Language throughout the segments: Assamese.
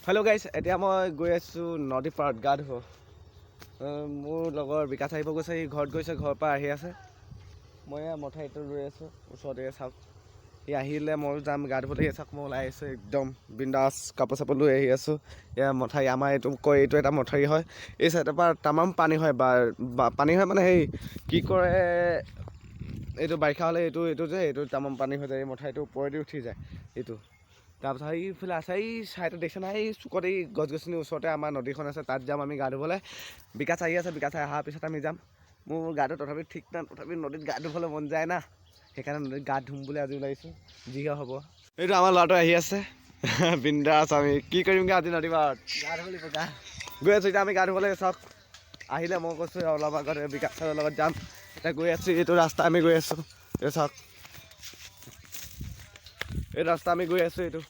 হেল্ল' গাইছ, এতিয়া মই গৈ আছোঁ নদী পাৰত গা ধুব। মোৰ লগৰ বিকাশ আহিব গৈছে, সি ঘৰত গৈছে, ঘৰৰ পৰা আহি আছে। মই মঠাইটো ৰৈ আছোঁ, ওচৰতে চাওক। সি আহিলে ময়ো যাম গা ধুবলৈ। চাওক মই ওলাই আহিছোঁ একদম বিন্দাছ, কাপোৰ চাপোৰ লৈ আহি আছোঁ। এয়া মঠাই আমাৰ এইটো কয়, এইটো এটা মঠাৰি হয়। এই চাইডৰ পৰা তামাম পানী হয়, পানী হয় মানে সেই কি কৰে, এইটো বাৰিষা হ'লে এইটো তামাম পানী হৈ যায়। এই মঠাৰিটো ওপৰেদি উঠি যায় এইটো। তাৰপিছত এইফালে আছে, এই চাইডত দেখিছে নাই, এই চুকত এই গছ গছনিৰ ওচৰতে আমাৰ নদীখন আছে, তাত যাম আমি গা ধুবলৈ। বিকাশ আহি আছে, বিকাশ অহাৰ পিছত আমি যাম। মোৰ গাটো তথাপি ঠিক নাই, তথাপি নদীত গা ধুবলৈ মন যায় না, সেইকাৰণে নদীত গা ধুম বুলি আজি ওলাইছোঁ, যিহে হ'ব। এইটো আমাৰ ল'ৰাটো আহি আছে বিন্দাছ। আমি কি কৰিমগৈ আজি নদী পাৰত, গা ধুব লাগিব। গৈ আছোঁ এতিয়া আমি গা ধুবলৈ। চাওক আহিলে, মই কৈছোঁ অলপ আগত বিকাশৰ লগত যাম। এতিয়া গৈ আছোঁ, এইটো ৰাস্তা আমি গৈ আছোঁ। এই চাওক এই ৰাস্তা আমি গৈ আছোঁ, এইটো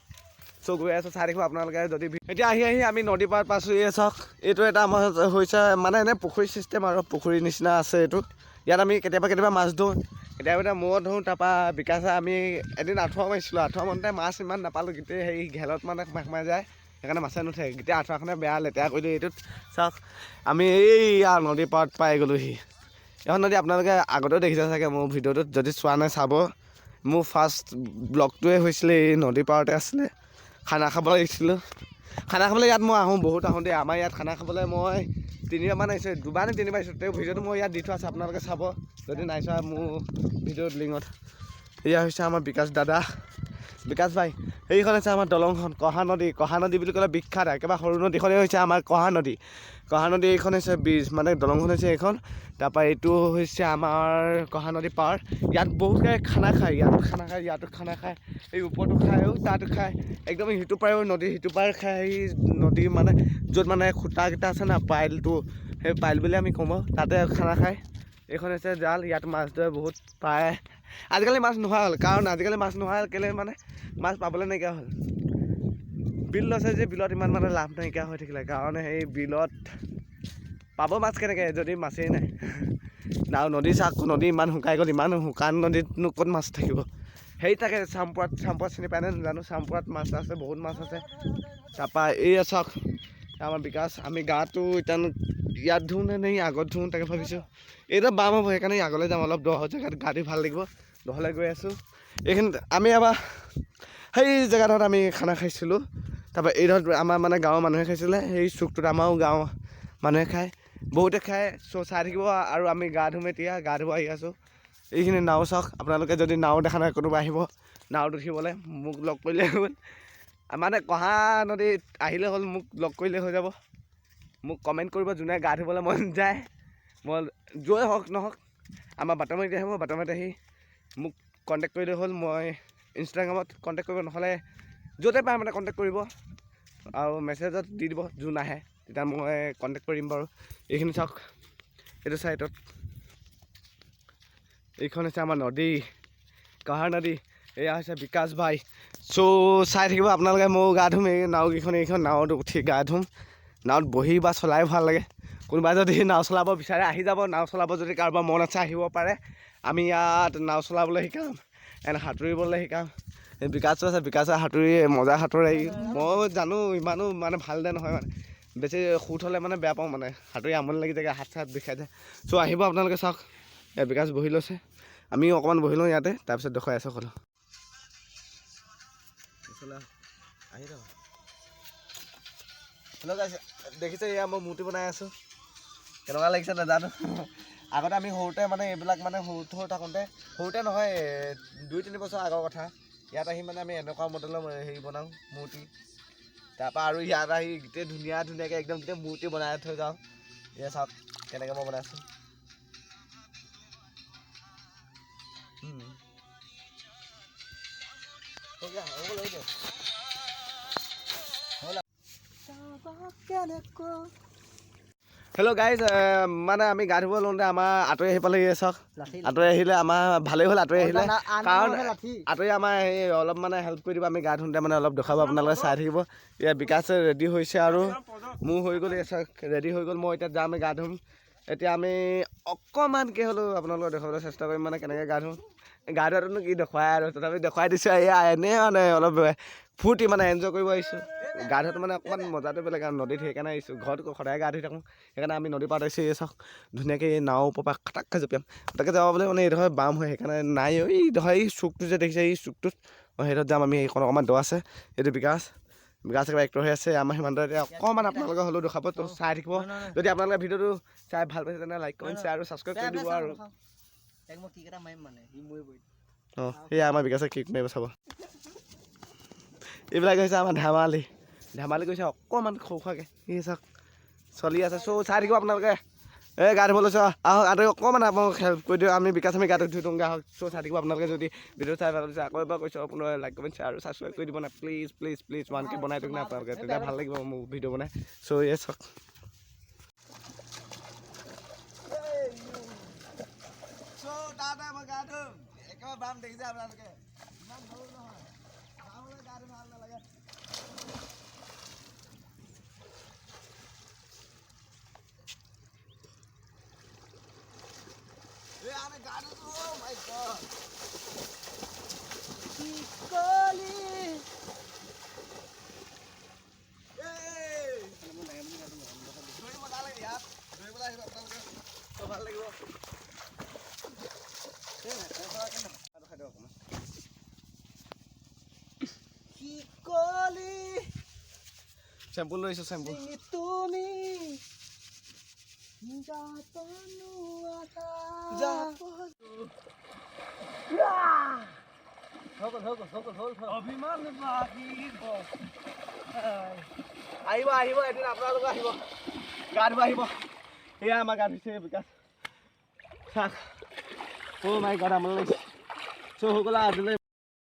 গৈ আছোঁ, চাই থাকিব আপোনালোকে। যদি এতিয়া আহি আমি নদী পাৰত পাইছোঁ। এই চাওক এইটো এটা আমাৰ হৈছে মানে এনে পুখুৰী চিষ্টেম আৰু, পুখুৰী নিচিনা আছে এইটো। ইয়াত আমি কেতিয়াবা মাছ ধৰোঁ, কেতিয়াবা ময়ো ধৰোঁ। তাৰপৰা বিকাশে আমি এদিন আঁঠুৱা মাৰিছিলোঁ, আঁঠুৱা মাৰোঁতে মাছ ইমান নাপালোঁ, গোটেই হেৰি ঘেলত মানে সোমাই যায়, সেইকাৰণে মাছে নুঠে। গোটেই আঁঠুৱাখনে বেয়া লেতেৰা কৰি দিয়ে। এইটোত চাওক আমি এইয়া নদী পাৰত পাই গ'লোহি। এইখন নদী আপোনালোকে আগতেও দেখিছে চাগে মোৰ ভিডিঅ'টোত, যদি চোৱা নাই চাব। মোৰ ফাৰ্ষ্ট ব্লগটোৱে হৈছিলে এই নদী পাৰতে আছিলে। খানা খাবলৈ আহিছিলোঁ, খানা খাবলৈ ইয়াত মই আহোঁ, বহুত আহোঁ দেই। আমাৰ ইয়াত খানা খাবলৈ মই 3বাৰমান আহিছোঁ, 2বাৰ নে 3বাৰ আহিছোঁ। তেওঁ ভিডিঅ'টো মই ইয়াত দি থোৱা আছে, আপোনালোকে চাব যদি নাই চোৱা মোৰ ভিডিঅ'ত লিঙত। এয়া হৈছে আমাৰ বিকাশ দাদা, বিকাশ ভাই। সেইখন হৈছে আমাৰ দলংখন, কহা নদী বুলি ক'লে বিখ্যাত। একেবাৰে সৰু নদীখনেই হৈছে আমাৰ কহা নদী। এইখন হৈছে ব্ৰিজ, মানে দলংখন হৈছে এইখন। তাৰপৰা এইটো হৈছে আমাৰ কহা নদী পাৰ। ইয়াত বহুতে খানা খায়, ইয়াতো খানা খায়, এই ওপৰতো খায়, তাতো খায়। একদম সিটো পাৰেও নদী, সিটো পাৰে খায়। এই নদী মানে য'ত মানে খুঁটাকেইটা আছে না, পাইলটো, সেই পাইল বুলি আমি কওঁ, তাতে খানা খায়। এইখন হৈছে জাল, ইয়াত মাছ ধৰে বহুত পায়। আজিকালি মাছ নোহোৱা হ'ল, কাৰণ আজিকালি মাছ নোহোৱা হ'ল কেলৈ মানে মাছ পাবলৈ নাইকিয়া হ'ল। বিল লৈছে যে, বিলত ইমান মানে লাভ নাইকিয়া হৈ থাকিলে, কাৰণ সেই বিলত পাব মাছ কেনেকৈ যদি মাছেই নাই। নদী চাওক, নদী ইমান শুকাই গ'ল, ইমান শুকান নদীতনো ক'ত মাছ থাকিব। হেৰি থাকে চাম্পৰাত চিনি পাই নে নাজানো, চাম্পৰাত মাছ আছে, বহুত মাছ আছে। তাৰপৰা এই চাওক আমাৰ বিকাশ, আমি গাটো এতিয়া ইয়াত ধুওঁ নে আগত ধুওঁ তাকে ভাবিছোঁ। এইটো বাম হ'ব, সেইকাৰণে আগলৈ যাম, অলপ দ জেগাত গা ধুই ভাল লাগিব। দহলৈ গৈ আছোঁ। এইখিনিত আমি এবাৰ সেই জেগাটোত আমি খানা খাইছিলোঁ। তাৰপৰা এইডোখৰত আমাৰ মানে গাঁৱৰ মানুহে খাইছিলে, সেই চুকটোত আমাৰো গাঁৱৰ মানুহে খায়, বহুতে খায়। চাই থাকিব। আৰু আমি গা ধুম, এতিয়া গা ধুব আহি আছোঁ। এইখিনি নাও চাওক, আপোনালোকে যদি নাও দেখা নাই, কোনোবা আহিব নাওত উঠিবলৈ, মোক লগ কৰিলে হ'ল। মানে কহা নদীত আহিলে হ'ল, মোক লগ কৰিলে হৈ যাব। মোক কমেণ্ট কৰিব যোনে গা ধুবলৈ মন যায়। মই য'ই হওক নহওক, আমাৰ বাটমাৰিতে আহিব, বাটমাৰিত আহি মোক কণ্টেক্ট কৰিলে হ'ল। মই ইনষ্টাগ্ৰামত কণ্টেক্ট কৰিব, নহ'লে য'তে পায় মানে কণ্টেক্ট কৰিব, আৰু মেছেজত দি দিব যোন আহে, তেতিয়া মই কণ্টেক্ট কৰিম বাৰু। এইখিনি চাওক, এইটো চাইডত এইখন হৈছে আমাৰ নদী, কহা নদী। এয়া হৈছে বিকাশ ভাই। চাই থাকিব আপোনালোকে, ময়ো গা ধুম। এই এইখন নাৱত উঠি গা ধুম। নাৱত বহি বা চলাই ভাল লাগে। কোনোবাই যদি নাও চলাব বিচাৰে আহি যাব, নাও চলাব যদি কাৰোবাৰ মন আছে আহিব পাৰে। আমি ইয়াত নাও চলাবলৈ শিকাম, সাঁতুৰিবলৈ শিকাম। এই বিকাশো আছে, বিকাশে সাঁতুৰি মজা সাঁতোৰে। মই জানো ইমানো মানে ভালদৰে নহয়, মানে বেছি সুত হ'লে মানে বেয়া পাওঁ, মানে সাঁতুৰি আমনি লাগি যায়, হাত চাত বিষাই যায়। আহিব আপোনালোকে চাওক, ইয়াত বিকাশ বহি লৈছে, আমিও অকণমান বহি লওঁ ইয়াতে, তাৰপিছত দেখুৱাই আছোঁ কথা। আহি যাওঁ। হেল্ল' গাইছ, দেখিছে এয়া মই মূৰ্তি বনাই আছোঁ, কেনেকুৱা লাগিছে নাজানো। আগতে আমি সৰুতে মানে এইবিলাক মানে সৰু থাকোঁতে, সৰুতে নহয় 2-3 বছৰ আগৰ কথা, ইয়াত আহি মানে আমি এনেকুৱা মডেলৰ হেৰি বনাওঁ মূৰ্তি। তাৰপৰা আৰু ইয়াত আহি গোটেই ধুনীয়াকৈ একদম গোটেই মূৰ্তি বনাই থৈ যাওঁ। এয়া চাওক কেনেকৈ মই বনাইছোঁ। হেল্ল' গাইজ, মানে আমি গা ধুব লওঁতে আমাৰ আঁতৰি আহি পালে। চাওক আঁতৰি আহিলে আমাৰ ভালেই হ'ল, আঁতৰি আহিলে, কাৰণ আঁতৰি আমাৰ এই অলপ মানে হেল্প কৰি দিব। আমি গা ধুওঁতে মানে অলপ দেখাব, আপোনালোকে চাই থাকিব। এয়া বিকাশে ৰেডি হৈছে আৰু মোৰ হৈ গ'ল। এই চাওক ৰেডি হৈ গ'ল, মই এতিয়া যাম গা ধুম। এতিয়া আমি অকণমানকৈ হ'লেও আপোনালোকক দেখাবলৈ চেষ্টা কৰিম, মানে কেনেকৈ গা ধুওঁ। গা ধোৱাটোনো কি দেখুৱাই আৰু, তথাপি দেখুৱাই দিছোঁ। এয়া এনেই মানে অলপ ফূৰ্তি মানে এনজয় কৰিব আহিছোঁ গা ধোৱাটো মানে অকণমান মজাটো বেলেগ আৰু নদীত সেইকাৰণে আহিছোঁ ঘৰত সদায় গা ধুই থাকোঁ সেইকাৰণে আমি নদী পাৰত আহিছোঁ এই চাওক ধুনীয়াকৈ এই নাও ওপৰৰ পৰা খাটাককৈ জঁপিয়াম তাকে যাব বুলি মানে এইডোখৰ বাম হয় সেইকাৰণে নাই এইডোখৰ এই চুকটো যে দেখিছে এই চুকটোত সেইটোত যাম আমি এইখন অকণমান দ আছে এইটো বিকাশ একেবাৰে এক্টৰ হৈ আছে আমাৰ সিমানটো এতিয়া অকণমান আপোনালোকে হ'লেও দেখাব তো চাই থাকিব যদি আপোনালোকে ভিডিঅ'টো চাই ভাল পাইছে তেনে লাইক কমেণ্ট শ্বেয়াৰ আৰু ছাবস্ক্ৰাইব কৰি দিব আৰু অঁ সেয়া আমাৰ বিকাশে কিক মাৰিব চাব এইবিলাক হৈছে আমাৰ ধেমালি কৰিছে অকণমান সৰু খোৱাকৈ সেই চাওক চলি আছে চ' চাই থাকিব আপোনালোকে এই গা ধুব লৈছোঁ আহক আৰু অকণমান আপোনালোকক হেল্প কৰি দিওঁ আমি বিকাশ আমি গাটো ধুই দিওঁগৈ আহক চ' চাই থাকিব আপোনালোকে যদি ভিডিঅ' চাই ভাল লাগিছে আকৌ এবাৰ কৈছোঁ আপোনাৰ লাইক কমেণ্ট শ্বেয়াৰ আৰু ছাবস্ক্ৰাইব কৰি দিব না প্লিজ 1K বনাই দিয়ক না আপোনালোকে তেতিয়া ভাল লাগিব মোৰ ভিডিঅ' বনাই চ' এই চাওক একেবাৰে বাম দেখিছে আপোনালোকে ইমান সৰু নহয় বামলৈ গা ধুই ভাল নালাগে আমি গা ধুইছোঁ অ' মাই গড মজা লাগে ইয়াত দৌৰিবলৈ আহিব আপোনালোকে ত' ভাল লাগিব চেম্পু লৈছোঁ চেম্পু তুমি আহিব এদিন আপোনালোকে আহিব গা ধুব আহিব সেয়া আমাৰ গা ধুইছে বিকাশ চাওক অ' মাই গড আমলৈ লাগিছে চ' সকলো আজিলৈ